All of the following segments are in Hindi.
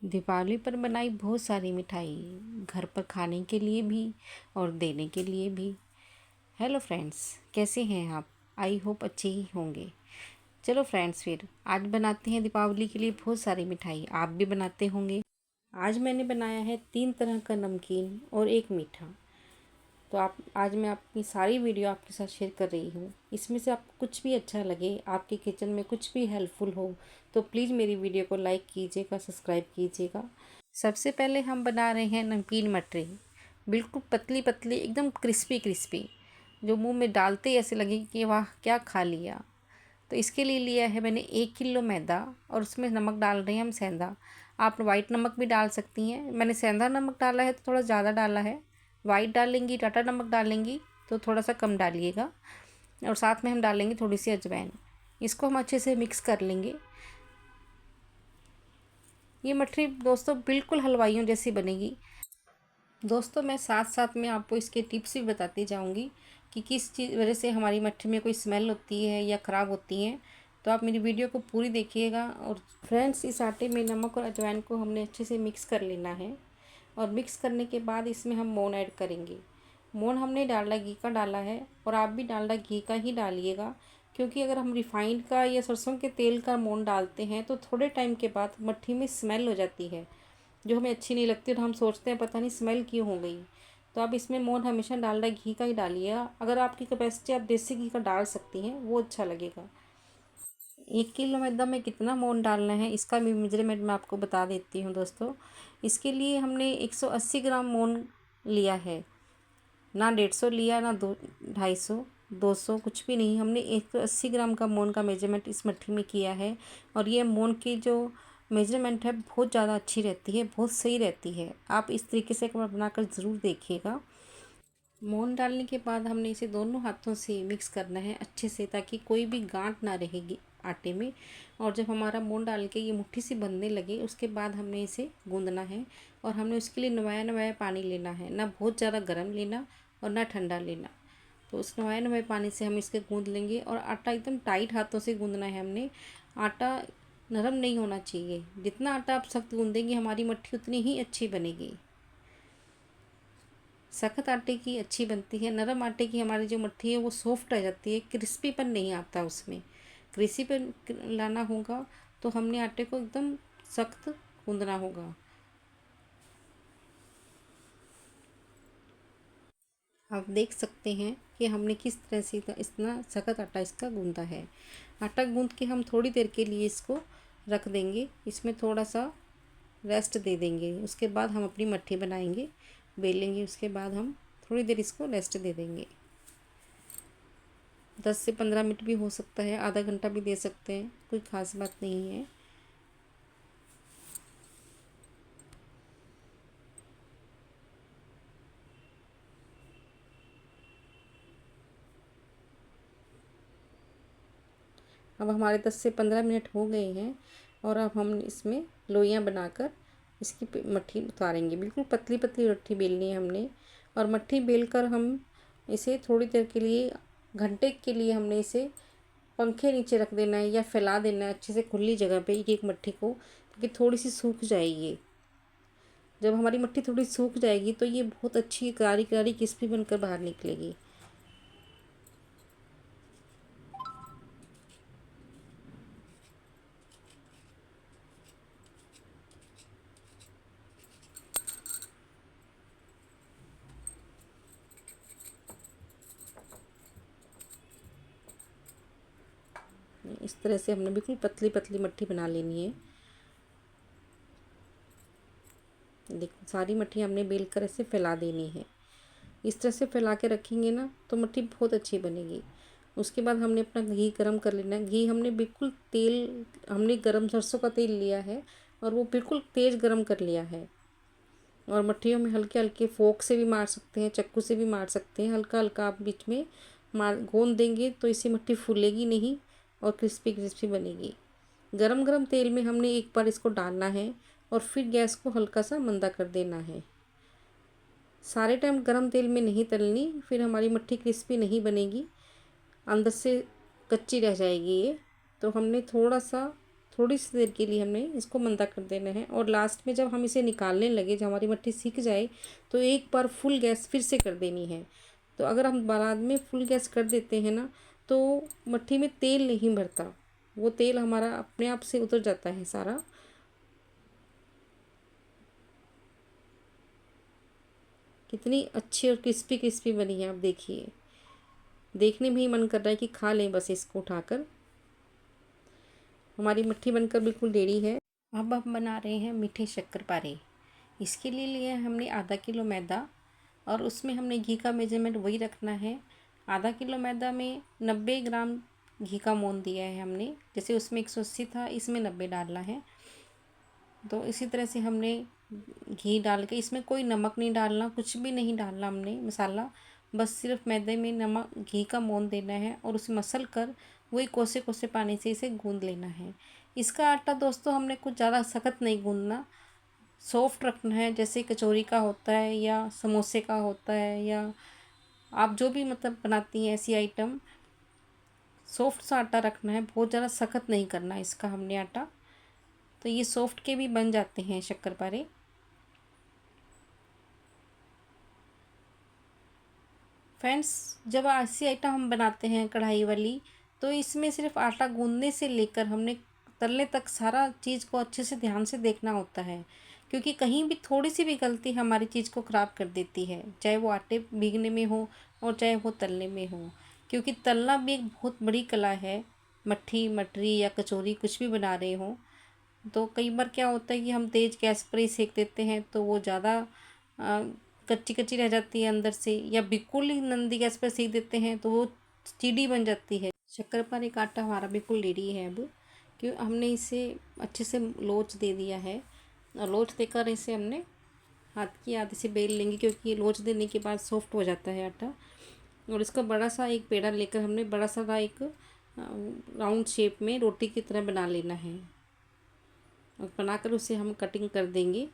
दीपावली पर बनाई बहुत सारी मिठाई, घर पर खाने के लिए भी और देने के लिए भी। हेलो फ्रेंड्स, कैसे हैं आप? आई होप अच्छे ही होंगे। चलो फ्रेंड्स, फिर आज बनाते हैं दीपावली के लिए बहुत सारी मिठाई। आप भी बनाते होंगे। आज मैंने बनाया है 3 तरह का नमकीन और एक मीठा। तो आप आज मैं अपनी सारी वीडियो आपके साथ शेयर कर रही हूँ। इसमें से आपको कुछ भी अच्छा लगे, आपके किचन में कुछ भी हेल्पफुल हो, तो प्लीज़ मेरी वीडियो को लाइक कीजिएगा, सब्सक्राइब कीजिएगा। सबसे पहले हम बना रहे हैं नमकीन मटरी। बिल्कुल पतली पतली, एकदम क्रिस्पी क्रिस्पी, जो मुंह में डालते ही ऐसे लगे कि वाह क्या खा लिया। तो इसके लिए लिया है मैंने 1 किलो मैदा और उसमें नमक डाल रहे हैं हम सेंधा। आप वाइट नमक भी डाल सकती हैं। मैंने सेंधा नमक डाला है तो थोड़ा ज़्यादा डाला है। वाइट डालेंगी, टाटा नमक डालेंगी तो थोड़ा सा कम डालिएगा। और साथ में हम डालेंगे थोड़ी सी अजवाइन। इसको हम अच्छे से मिक्स कर लेंगे। ये मठरी दोस्तों बिल्कुल हलवाइयों जैसी बनेगी। दोस्तों मैं साथ साथ में आपको इसके टिप्स भी बताती जाऊंगी कि किस चीज़ वजह से हमारी मठरी में कोई स्मेल होती है या ख़राब होती हैं। तो आप मेरी वीडियो को पूरी देखिएगा। और फ्रेंड्स, इस आटे में नमक और अजवाइन को हमने अच्छे से मिक्स कर लेना है। और मिक्स करने के बाद इसमें हम मोन ऐड करेंगे। मोन हमने डालडा घी का डाला है और आप भी डालडा घी का ही डालिएगा, क्योंकि अगर हम रिफाइंड का या सरसों के तेल का मोन डालते हैं तो थोड़े टाइम के बाद मट्ठी में स्मेल हो जाती है, जो हमें अच्छी नहीं लगती और हम सोचते हैं पता नहीं स्मेल क्यों हो गई। तो आप इसमें मोन हमेशा डालडा घी का ही डालिएगा। अगर आपकी कैपेसिटी आप देसी घी का डाल सकती हैं, वो अच्छा लगेगा। 1 किलो मैदा में कितना मोन डालना है इसका भी मेजरमेंट मैं आपको बता देती हूँ दोस्तों। इसके लिए हमने 180 ग्राम मोन लिया है, ना 150 लिया, ना 250, 200 कुछ भी नहीं। हमने 180 ग्राम का मोन का मेजरमेंट इस मट्ठी में किया है। और ये मोन की जो मेजरमेंट है बहुत ज़्यादा अच्छी रहती है, बहुत सही रहती है। आप इस तरीके से एक बार बनाकर ज़रूर देखिएगा। मोन डालने के बाद हमने इसे दोनों हाथों से मिक्स करना है अच्छे से, ताकि कोई भी गांठ ना रहेगी आटे में। और जब हमारा मोन डाल के ये मुट्ठी सी बनने लगे, उसके बाद हमने इसे गूंदना है। और हमने उसके लिए नवाया नवाया पानी लेना है, ना बहुत ज़्यादा गर्म लेना और ना ठंडा लेना। तो उस नवाए नवाए पानी से हम इसके गूंद लेंगे। और आटा एकदम टाइट हाथों से गूंदना है हमने। आटा नरम नहीं होना चाहिए। जितना आटा आप सख्त गूंदेंगे हमारी मट्ठी उतनी ही अच्छी बनेगी। सख्त आटे की अच्छी बनती है, नरम आटे की हमारी जो मट्ठी है वो सॉफ्ट रह जाती है, क्रिस्पीपन नहीं आता उसमें। क्रिस्पीपन लाना होगा तो हमने आटे को एकदम सख्त गूंदना होगा। आप देख सकते हैं कि हमने किस तरह से इतना सख्त आटा इसका गूंदा है। आटा गूंद के हम थोड़ी देर के लिए इसको रख देंगे, इसमें थोड़ा सा रेस्ट दे देंगे। उसके बाद हम अपनी मट्ठी बनाएंगे, बेलेंगे। उसके बाद हम थोड़ी देर इसको रेस्ट दे देंगे। 10 से 15 मिनट भी हो सकता है, आधा घंटा भी दे सकते हैं, कोई ख़ास बात नहीं है। अब हमारे 10 से 15 मिनट हो गए हैं और अब हम इसमें लोइयाँ बनाकर इसकी मट्ठी उतारेंगे। बिल्कुल पतली पतली मट्ठी बेलनी है हमने। और मट्ठी बेलकर हम इसे थोड़ी देर के लिए, घंटे के लिए हमने इसे पंखे नीचे रख देना है या फैला देना है अच्छे से खुली जगह पे एक एक मट्ठी को, ताकि थोड़ी सी सूख जाएगी। जब हमारी मट्ठी थोड़ी सूख जाएगी तो ये बहुत अच्छी करारी करारी क्रिस्पी बनकर बाहर निकलेगी। इस तरह से हमने बिल्कुल पतली पतली मट्ठी बना लेनी है। देखो सारी मट्ठी हमने बेल कर ऐसे फैला देनी है। इस तरह से फैला के रखेंगे ना तो मट्ठी बहुत अच्छी बनेगी। उसके बाद हमने अपना घी गरम कर लेना है। घी हमने बिल्कुल तेल, हमने गरम सरसों का तेल लिया है और वो बिल्कुल तेज़ गरम कर लिया है। और मट्ठियों में हल्के हल्के फोक से भी मार सकते हैं, चक्कू से भी मार सकते हैं। हल्का हल्का आप बीच में मार गोंद देंगे तो इससे मट्ठी फूलेगी नहीं और क्रिस्पी क्रिस्पी बनेगी। गरम गरम तेल में हमने एक बार इसको डालना है और फिर गैस को हल्का सा मंदा कर देना है। सारे टाइम गरम तेल में नहीं तलनी, फिर हमारी मट्ठी क्रिस्पी नहीं बनेगी, अंदर से कच्ची रह जाएगी ये। तो हमने थोड़ी सी देर के लिए हमने इसको मंदा कर देना है। और लास्ट में जब हम इसे निकालने लगे, जब हमारी मट्ठी सीख जाए, तो एक बार फुल गैस फिर से कर देनी है। तो अगर हम बाद में फुल गैस कर देते हैं ना, तो मट्ठी में तेल नहीं भरता, वो तेल हमारा अपने आप से उतर जाता है सारा। कितनी अच्छी और क्रिस्पी क्रिस्पी बनी है, आप देखिए, देखने में ही मन कर रहा है कि खा लें बस इसको उठाकर। हमारी मट्ठी बनकर बिल्कुल रेडी है। अब हम बना रहे हैं मीठे शक्करपारे। इसके लिए लिया है हमने आधा किलो मैदा, और उसमें हमने घी का मेजरमेंट वही रखना है। आधा किलो मैदा में 90 ग्राम घी का मोन दिया है हमने, जैसे उसमें 180 था, इसमें 90 डालना है। तो इसी तरह से हमने घी डाल के, इसमें कोई नमक नहीं डालना, कुछ भी नहीं डालना हमने मसाला, बस सिर्फ मैदे में नमक घी का मोन देना है और उसे मसल कर वही कोसे कोसे पानी से इसे गूंद लेना है। इसका आटा दोस्तों हमने कुछ ज़्यादा सख्त नहीं गूंदना, सॉफ्ट रखना है, जैसे कचौरी का होता है या समोसे का होता है, या आप जो भी मतलब बनाती हैं ऐसी आइटम, सॉफ्ट सा आटा रखना है, बहुत ज़्यादा सख्त नहीं करना इसका हमने आटा। तो ये सॉफ्ट के भी बन जाते हैं शक्करपारे। फ्रेंड्स, जब ऐसी आइटम हम बनाते हैं कढ़ाई वाली, तो इसमें सिर्फ आटा गूंदने से लेकर हमने तलने तक सारा चीज़ को अच्छे से ध्यान से देखना होता है, क्योंकि कहीं भी थोड़ी सी भी गलती हमारी चीज़ को ख़राब कर देती है, चाहे वो आटे भीगने में हो और चाहे वो तलने में हो। क्योंकि तलना भी एक बहुत बड़ी कला है, मट्ठी मटरी या कचौरी कुछ भी बना रहे हो। तो कई बार क्या होता है कि हम तेज़ गैस पर ही सेक देते हैं, तो वो ज़्यादा कच्ची कच्ची रह जाती है अंदर से, या बिल्कुल ही मंदी गैस पर सेक देते हैं तो वो चीड़ी बन जाती है। शक्करपारे का आटा हमारा बिल्कुल रेडी है अब, क्यों हमने इसे अच्छे से लोच दे दिया है, और लोच देकर इसे हमने हाथ की आधे से बेल लेंगे, क्योंकि ये लोच देने के बाद सॉफ्ट हो जाता है आटा। और इसका बड़ा सा एक पेड़ा लेकर हमने बड़ा सा एक राउंड शेप में रोटी की तरह बना लेना है, और बनाकर उसे हम कटिंग कर देंगे।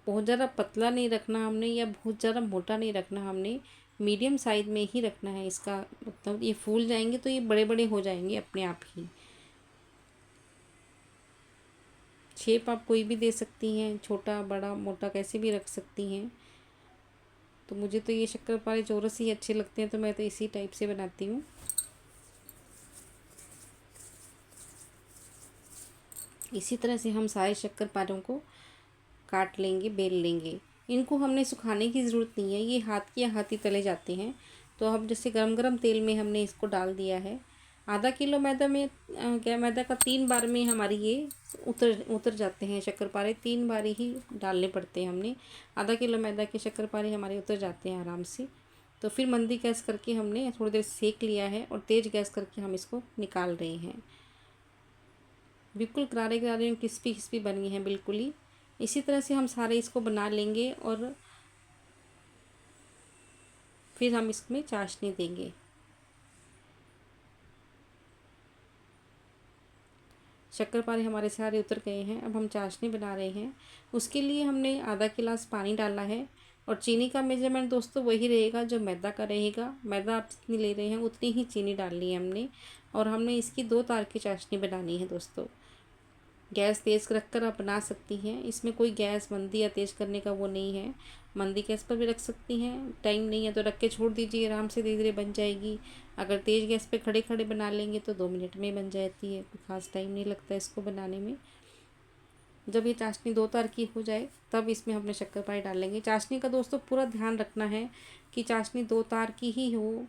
बहुत ज़्यादा पतला नहीं रखना हमने, या बहुत ज़्यादा मोटा नहीं रखना हमने, मीडियम साइज़ में ही रखना है। इसका मतलब ये फूल जाएंगे तो ये बड़े बड़े हो जाएंगे अपने आप ही। शेप आप कोई भी दे सकती हैं, छोटा बड़ा मोटा कैसे भी रख सकती हैं। तो मुझे तो ये शक्करपारे चौरस ही अच्छे लगते हैं, तो मैं तो इसी टाइप से बनाती हूँ। इसी तरह से हम सारे शक्करपारों को काट लेंगे, बेल लेंगे। इनको हमने सुखाने की ज़रूरत नहीं है, ये हाथ के हाथ ही तले जाते हैं। तो हम जैसे गरम गरम तेल में हमने इसको डाल दिया है। आधा किलो मैदा में क्या, मैदा का 3 बार में हमारी ये उतर जाते हैं शक्करपारे, 3 बार ही डालने पड़ते हैं हमने। आधा किलो मैदा के शक्करपारे हमारे उतर जाते हैं आराम से। तो फिर मंदी गैस करके हमने थोड़ी देर सेक लिया है, और तेज़ गैस करके हम इसको निकाल रहे हैं। बिल्कुल करारे करारे क्रिस्पी क्रिस्पी बनी है बिल्कुल ही। इसी तरह से हम सारे इसको बना लेंगे, और फिर हम इसमें चाशनी देंगे। शक्करपारे हमारे सारे उतर गए हैं, अब हम चाशनी बना रहे हैं। उसके लिए हमने आधा गिलास पानी डाला है, और चीनी का मेजरमेंट दोस्तों वही रहेगा जो मैदा का रहेगा। मैदा आप जितनी ले रहे हैं उतनी ही चीनी डालनी है हमने, और हमने इसकी 2 तार की चाशनी बनानी है दोस्तों। गैस तेज़ रख कर आप बना सकती हैं, इसमें कोई गैस मंदी या तेज़ करने का वो नहीं है। मंदी गैस पर भी रख सकती हैं, टाइम नहीं है तो रख के छोड़ दीजिए, आराम से धीरे धीरे बन जाएगी। अगर तेज़ गैस पे खड़े खड़े बना लेंगे तो 2 मिनट में बन जाती है, कोई ख़ास टाइम नहीं लगता इसको बनाने में। जब ये चाशनी 2 तार की हो जाए तब इसमें हमने शक्करपारे डाल लेंगे। चाशनी का दोस्तों पूरा ध्यान रखना है कि चाशनी 2 तार की ही हो,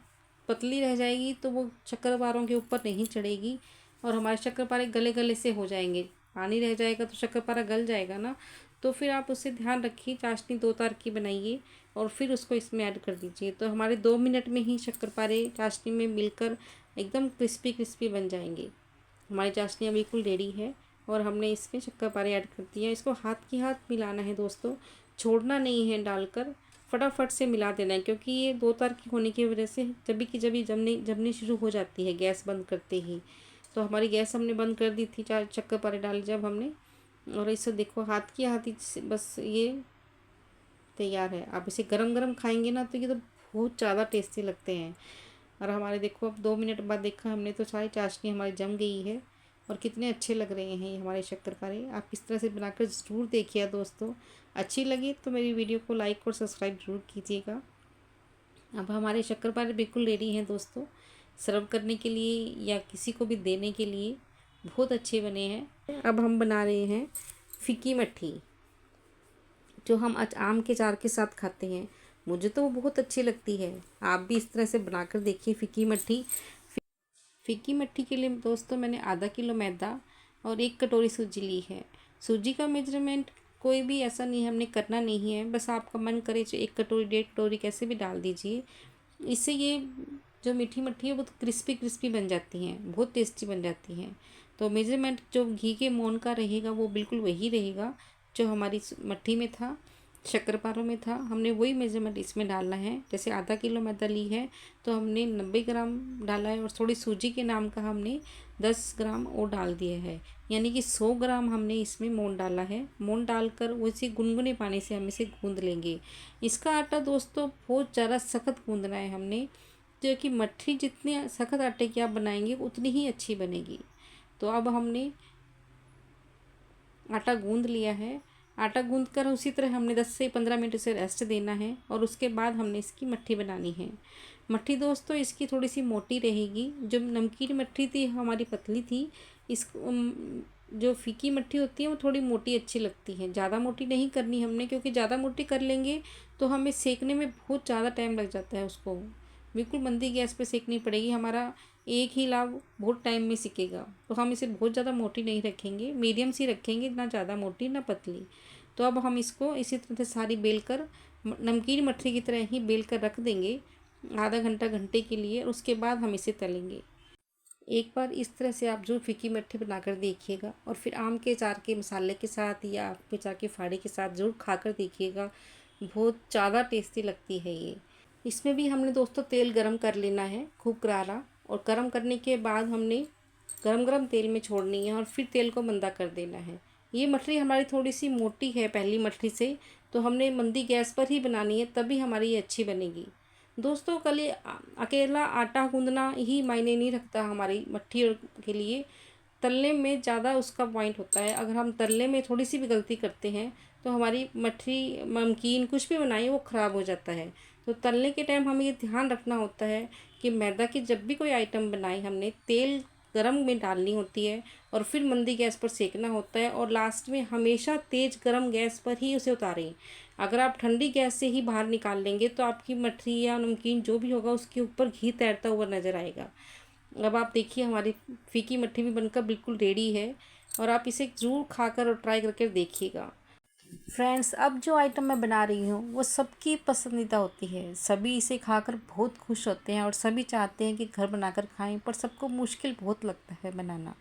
पतली रह जाएगी तो वो शक्करपारों के ऊपर नहीं चढ़ेगी, और हमारे शक्करपारे गले गले से हो जाएंगे। पानी रह जाएगा तो शक्करपारा गल जाएगा ना। तो फिर आप उससे ध्यान रखिए, चाशनी 2 तार की बनाइए और फिर उसको इसमें ऐड कर दीजिए। तो हमारे 2 मिनट में ही शक्करपारे चाशनी में मिलकर एकदम क्रिस्पी क्रिस्पी बन जाएंगे। हमारी चाशनी बिल्कुल रेडी है, और हमने इसमें शक्करपारे ऐड कर दिया। इसको हाथ के हाथ मिलाना है दोस्तों, छोड़ना नहीं है, डालकर फटाफट से मिला देना है, क्योंकि ये 2 तार की होने की वजह से जभी की जभी जमनी शुरू हो जाती है गैस बंद करते ही। तो हमारी गैस हमने बंद कर दी थी शक्करपारे डाले जब हमने, और इसे देखो हाथ की हाथ ही बस ये तैयार है। आप इसे गरम गरम खाएंगे ना तो ये तो बहुत ज़्यादा टेस्टी लगते हैं। और हमारे देखो अब 2 मिनट बाद देखा हमने तो सारी चाशनी हमारी जम गई है, और कितने अच्छे लग रहे हैं ये हमारे शक्करपारे। आप इस तरह से बनाकर ज़रूर देखिए दोस्तों। अच्छी लगी तो मेरी वीडियो को लाइक और सब्सक्राइब ज़रूर कीजिएगा। अब हमारे शक्करपारे बिल्कुल रेडी हैं दोस्तों, सर्व करने के लिए या किसी को भी देने के लिए बहुत अच्छे बने हैं। अब हम बना रहे हैं फीकी मट्ठी, जो हम आम के अचार के साथ खाते हैं। मुझे तो वो बहुत अच्छी लगती है। आप भी इस तरह से बनाकर देखिए फीकी मट्ठी। फीकी मट्ठी के लिए दोस्तों मैंने आधा किलो मैदा और 1 कटोरी सूजी ली है। सूजी का मेजरमेंट कोई भी ऐसा नहीं है, हमने करना नहीं है, बस आपका मन करे तो 1 कटोरी 1.5 कटोरी कैसे भी डाल दीजिए। इससे ये जो मीठी मट्ठी है बहुत क्रिस्पी क्रिस्पी बन जाती हैं, बहुत टेस्टी बन जाती हैं। तो मेजरमेंट जो घी के मोहन का रहेगा वो बिल्कुल वही रहेगा जो हमारी मट्ठी में था, शक्करपारों में था। हमने वही मेजरमेंट इसमें डालना है। जैसे आधा किलो मैदा ली है तो हमने 90 ग्राम डाला है, और थोड़ी सूजी के नाम का हमने 10 ग्राम और डाल दिया है, यानी कि 100 ग्राम हमने इसमें मोन डाला है। मोन डालकर उसी गुनगुने पानी से हम इसे गूंद लेंगे। इसका आटा दोस्तों बहुत ज़्यादा सख्त गूंदना है हमने, जो कि मट्ठी जितनी सख्त आटे की आप बनाएंगे उतनी ही अच्छी बनेगी। तो अब हमने आटा गूंद लिया है। आटा गूंद कर उसी तरह हमने 10 से 15 मिनट इसे रेस्ट देना है, और उसके बाद हमने इसकी मट्ठी बनानी है। मट्ठी दोस्तों इसकी थोड़ी सी मोटी रहेगी। जो नमकीन मट्ठी थी हमारी पतली थी, इस जो फीकी मट्ठी होती है वो थोड़ी मोटी अच्छी लगती है। ज़्यादा मोटी नहीं करनी हमने, क्योंकि ज़्यादा मोटी कर लेंगे तो हमें सेकने में बहुत ज़्यादा टाइम लग जाता है। उसको बिल्कुल मंदी गैस पे सेकनी पड़ेगी। हमारा एक ही लाभ बहुत टाइम में सिकेगा। तो हम इसे बहुत ज़्यादा मोटी नहीं रखेंगे, मीडियम सी रखेंगे, ना ज़्यादा मोटी ना पतली। तो अब हम इसको इसी तरह से सारी बेल कर नमकीन मट्ठी की तरह ही बेल कर रख देंगे आधा घंटा घंटे के लिए, और उसके बाद हम इसे तलेंगे। एक बार इस तरह से आप जो फीकी मट्ठी बनाकर देखिएगा, और फिर आम के अचार के मसाले के साथ या आम के अचार के फाड़े के साथ ज़रूर खाकर देखिएगा। बहुत ज़्यादा टेस्टी लगती है ये। इसमें भी हमने दोस्तों तेल गरम कर लेना है खूब करारा, और गरम करने के बाद हमने गरम गरम तेल में छोड़नी है, और फिर तेल को मंदा कर देना है। ये मठरी हमारी थोड़ी सी मोटी है पहली मठरी से, तो हमने मंदी गैस पर ही बनानी है, तभी हमारी ये अच्छी बनेगी। दोस्तों कल ये अकेला आटा गूंदना ही मायने नहीं रखता हमारी मट्ठी के लिए, तलने में ज़्यादा उसका पॉइंट होता है। अगर हम तलने में थोड़ी सी भी गलती करते हैं तो हमारी मट्ठी नमकीन कुछ भी बनाइए वो ख़राब हो जाता है। तो तलने के टाइम हमें ये ध्यान रखना होता है कि मैदा की जब भी कोई आइटम बनाए हमने तेल गरम में डालनी होती है, और फिर मंदी गैस पर सेकना होता है, और लास्ट में हमेशा तेज़ गरम गैस पर ही उसे उतारें। अगर आप ठंडी गैस से ही बाहर निकाल लेंगे तो आपकी मठरी या नमकीन जो भी होगा उसके ऊपर घी तैरता हुआ नज़र आएगा। अब आप देखिए हमारी फीकी मट्ठी भी बनकर बिल्कुल रेडी है, और आप इसे ज़रूर खाकर और ट्राई करके देखिएगा। फ्रेंड्स अब जो आइटम मैं बना रही हूँ वो सबकी पसंदीदा होती है। सभी इसे खाकर बहुत खुश होते हैं, और सभी चाहते हैं कि घर बनाकर खाएं, पर सबको मुश्किल बहुत लगता है बनाना।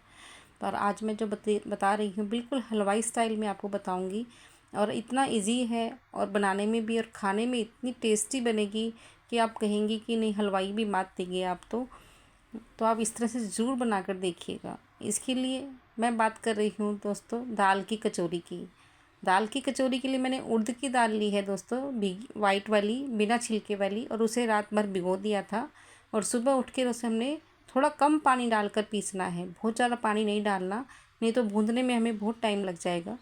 पर आज मैं जो बता रही हूँ बिल्कुल हलवाई स्टाइल में आपको बताऊँगी, और इतना इजी है, और बनाने में भी और खाने में इतनी टेस्टी बनेगी कि आप कहेंगी कि नहीं हलवाई भी मात देंगे आप। तो आप इस तरह से ज़रूर बना कर देखिएगा। इसके लिए मैं बात कर रही हूँ दोस्तों दाल की कचौरी की। दाल की कचौरी के लिए मैंने उड़द की दाल ली है दोस्तों, वाइट वाली बिना छिलके वाली, और उसे रात भर भिगो दिया था, और सुबह उठ के उसे हमने थोड़ा कम पानी डालकर पीसना है। बहुत ज़्यादा पानी नहीं डालना, नहीं तो भूनने में हमें बहुत टाइम लग जाएगा।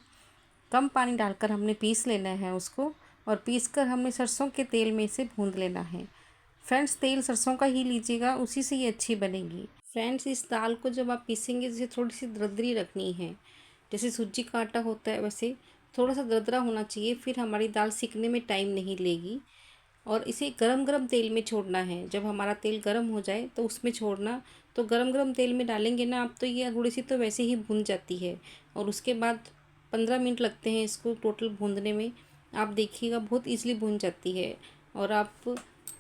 कम पानी डालकर हमने पीस लेना है उसको, और पीस कर हमने सरसों के तेल में इसे भून लेना है। फ्रेंड्स तेल सरसों का ही लीजिएगा, उसी से ये अच्छी बनेगी। फ्रेंड्स इस दाल को जब आप पीसेंगे जैसे थोड़ी सी दरदरी रखनी है, जैसे सूजी का आटा होता है वैसे थोड़ा सा दरदरा होना चाहिए, फिर हमारी दाल सिकने में टाइम नहीं लेगी। और इसे गरम गरम तेल में छोड़ना है। जब हमारा तेल गरम हो जाए तो उसमें छोड़ना। तो गरम गरम तेल में डालेंगे ना आप तो ये थोड़ी सी तो वैसे ही भून जाती है, और उसके बाद 15 मिनट लगते हैं इसको टोटल भूनने में। आप देखिएगा बहुत ईज़िली भून जाती है, और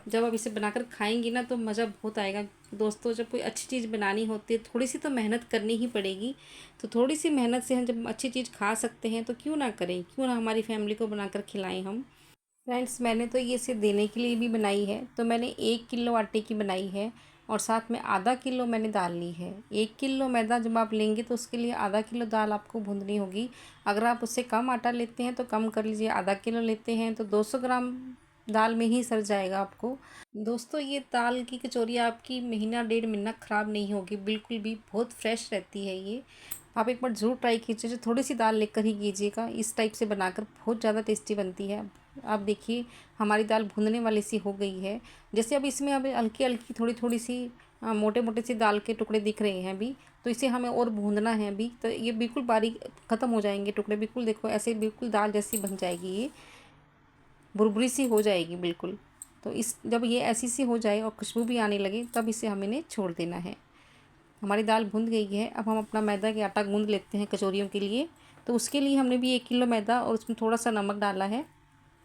जब आप इसे बनाकर खाएंगी ना तो मज़ा बहुत आएगा। दोस्तों जब कोई अच्छी चीज़ बनानी होती है थोड़ी सी तो मेहनत करनी ही पड़ेगी, तो थोड़ी सी मेहनत से हम जब अच्छी चीज़ खा सकते हैं तो क्यों ना करें, क्यों ना हमारी फैमिली को बनाकर खिलाएं हम। फ्रेंड्स मैंने तो ये इसे देने के लिए भी बनाई है, तो मैंने 1 किलो आटे की बनाई है, और साथ में आधा किलो मैंने दाल ली है। 1 किलो मैदा जब आप लेंगे तो उसके लिए आधा किलो दाल आपको भूननी होगी। अगर आप उससे कम आटा लेते हैं तो कम कर लीजिए, आधा किलो लेते हैं तो 200 ग्राम दाल में ही सर जाएगा आपको। दोस्तों ये दाल की कचौरी आपकी महीना 1.5 महीना ख़राब नहीं होगी, बिल्कुल भी बहुत फ्रेश रहती है ये। आप एक बार ज़रूर ट्राई कीजिए, थोड़ी सी दाल लेकर ही कीजिएगा, इस टाइप से बनाकर बहुत ज़्यादा टेस्टी बनती है। आप देखिए हमारी दाल भूनने वाली सी हो गई है। जैसे अब इसमें अब हल्की हल्की थोड़ी थोड़ी सी मोटे मोटे से दाल के टुकड़े दिख रहे हैं अभी, तो इसे हमें और भूनना है अभी। तो ये बिल्कुल बारीक ख़त्म हो जाएंगे टुकड़े, बिल्कुल देखो ऐसे बिल्कुल दाल जैसी बन जाएगी, ये बुरबुरी सी हो जाएगी बिल्कुल। तो इस जब ये ऐसी सी हो जाए और खुशबू भी आने लगे तब इसे हमें इन्हें छोड़ देना है। हमारी दाल भुन गई है। अब हम अपना मैदा के आटा गूंद लेते हैं कचौरियों के लिए। तो उसके लिए हमने भी 1 किलो मैदा और उसमें थोड़ा सा नमक डाला है,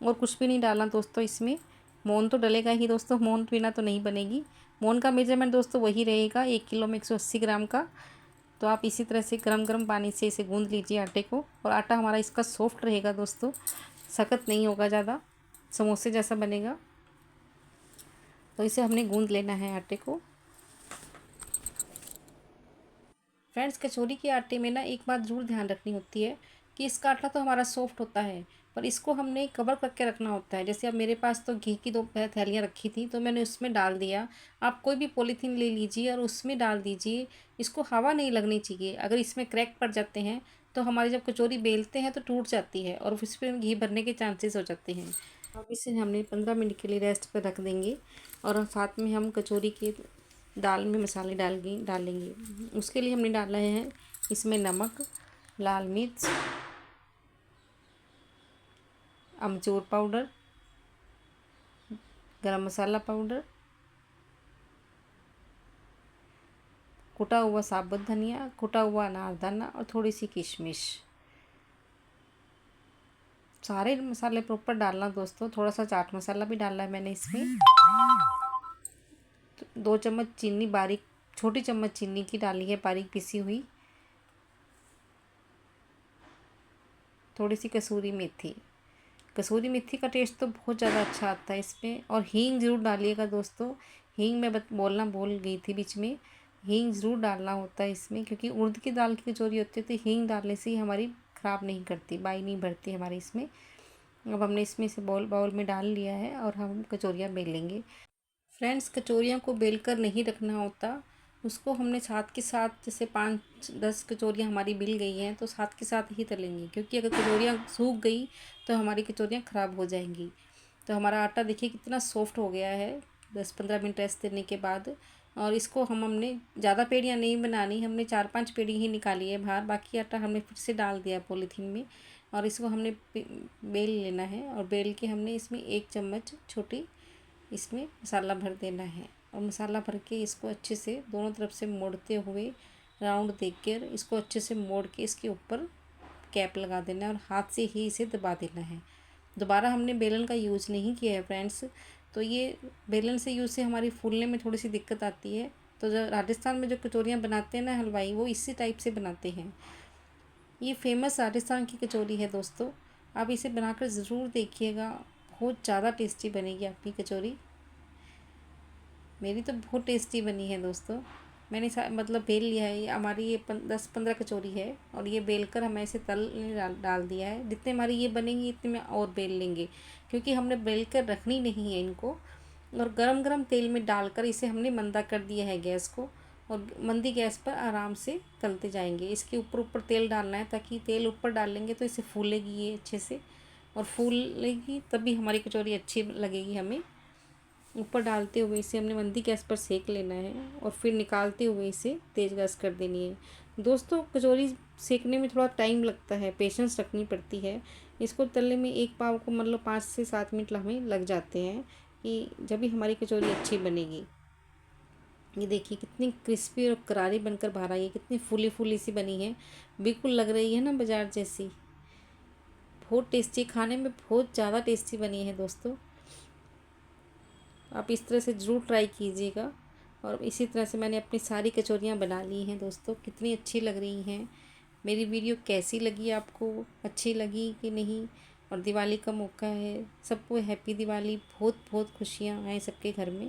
और कुछ भी नहीं डालना दोस्तों इसमें। मोहन तो डलेगा ही दोस्तों, मोहन बिना तो नहीं बनेगी। मोहन का मेजरमेंट दोस्तों वही रहेगा 1 किलो में 180 ग्राम का। तो आप इसी तरह से गरम गरम पानी से इसे गूंद लीजिए आटे को, और आटा हमारा इसका सॉफ्ट रहेगा दोस्तों, सख्त नहीं होगा ज़्यादा, समोसे जैसा बनेगा। तो इसे हमने गूंद लेना है आटे को। फ्रेंड्स कचौरी के आटे में ना एक बात ज़रूर ध्यान रखनी होती है कि इसका आटा तो हमारा सॉफ्ट होता है, पर इसको हमने कवर करके रखना होता है। जैसे अब मेरे पास तो घी की 2 थैलियाँ रखी थी, तो मैंने उसमें डाल दिया। आप कोई भी पॉलीथीन ले लीजिए और उसमें डाल दीजिए। इसको हवा नहीं लगनी चाहिए, अगर इसमें क्रैक पड़ जाते हैं तो हमारी जब कचौरी बेलते हैं तो टूट जाती है और उस पर घी भरने के चांसेस हो जाते हैं। अब इसे हमने 15 मिनट के लिए रेस्ट पर रख देंगे, और साथ में हम कचौरी के दाल में मसाले डालेंगे। उसके लिए हमने डाला है इसमें नमक, लाल मिर्च, अमचूर पाउडर, गरम मसाला पाउडर, कुटा हुआ साबुत धनिया, कुटा हुआ अनारदाना और थोड़ी सी किशमिश। सारे मसाले प्रॉपर डालना दोस्तों। थोड़ा सा चाट मसाला भी डाला है मैंने इसमें। 2 चम्मच चीनी बारीक, छोटी चम्मच चीनी की डाली है बारीक पिसी हुई। थोड़ी सी कसूरी मेथी। कसूरी मेथी का टेस्ट तो बहुत ज़्यादा अच्छा आता है इसमें। और हींग ज़रूर डालिएगा दोस्तों। हींग मैं बोलना भूल गई थी बीच में। हींग ज़रूर डालना होता है इसमें, क्योंकि उड़द की दाल की कचौरी होती है तो हींग डालने से ही हमारी ख़राब नहीं करती, बाई नहीं भरती हमारी इसमें। अब हमने इसमें से बाउल में डाल लिया है और हम कचौरियाँ बेल लेंगे। फ्रेंड्स कचौरियाँ को बेलकर नहीं रखना होता, उसको हमने साथ के साथ, जैसे 5-10 कचौरियाँ हमारी बिल गई हैं तो साथ के साथ ही तलेंगे, क्योंकि अगर कचौरियाँ सूख गई तो हमारी कचौरियाँ ख़राब हो जाएंगी। तो हमारा आटा देखिए कितना सॉफ्ट हो गया है 10-15 मिनट रेस्ट देने के बाद। और इसको हमने ज़्यादा पेड़ियाँ नहीं बनानी, हमने 4-5 पेड़ी ही निकाली है बाहर, बाकी आटा हमने फिर से डाल दिया पॉलीथीन में। और इसको हमने बेल लेना है, और बेल के हमने इसमें 1 चम्मच छोटी इसमें मसाला भर देना है। और मसाला भर के इसको अच्छे से दोनों तरफ से मोड़ते हुए राउंड देकर इसको अच्छे से मोड़ के इसके ऊपर कैप लगा देना है, और हाथ से ही इसे दबा देना है। दोबारा हमने बेलन का यूज़ नहीं किया है फ्रेंड्स। तो ये बेलन से यूज़ से हमारी फूलने में थोड़ी सी दिक्कत आती है। तो जो राजस्थान में जो कचौरियाँ बनाते हैं ना हलवाई, वो इसी टाइप से बनाते हैं। ये फेमस राजस्थान की कचौरी है दोस्तों, आप इसे बनाकर ज़रूर देखिएगा, बहुत ज़्यादा टेस्टी बनेगी आपकी कचौरी। मेरी तो बहुत टेस्टी बनी है दोस्तों। मैंने मतलब बेल लिया है, ये हमारी ये 10-15 कचौरी है, और ये बेल कर हमें इसे डाल दिया है। जितने हमारी ये बनेंगी इतने में और बेल लेंगे, क्योंकि हमने बेल कर रखनी नहीं है इनको। और गरम गरम तेल में डालकर इसे हमने मंदा कर दिया है गैस को, और मंदी गैस पर आराम से तलते जाएंगे। इसके ऊपर ऊपर तेल डालना है, ताकि तेल ऊपर डालेंगे तो इसे फूलेगी ये अच्छे से, और फूलेगी तभी हमारी कचौरी अच्छी लगेगी हमें। ऊपर डालते हुए इसे हमने मंदी गैस पर सेक लेना है, और फिर निकालते हुए इसे तेज़ गैस कर देनी है। दोस्तों कचौरी सेकने में थोड़ा टाइम लगता है, पेशेंस रखनी पड़ती है। इसको तलने में एक पाव को मतलब 5 से 7 मिनट हमें लग जाते हैं, कि जब भी हमारी कचौरी अच्छी बनेगी। ये देखिए कितनी क्रिस्पी और करारी बनकर बाहर आई है, कितनी फूली फूली सी बनी है, बिल्कुल लग रही है ना बाजार जैसी। बहुत टेस्टी, खाने में बहुत ज़्यादा टेस्टी बनी है दोस्तों। आप इस तरह से ज़रूर ट्राई कीजिएगा। और इसी तरह से मैंने अपनी सारी कचौरियाँ बना ली हैं दोस्तों, कितनी अच्छी लग रही हैं। मेरी वीडियो कैसी लगी आपको, अच्छी लगी कि नहीं। और दिवाली का मौका है, सबको हैप्पी दिवाली, बहुत बहुत खुशियाँ आएँ सबके घर में।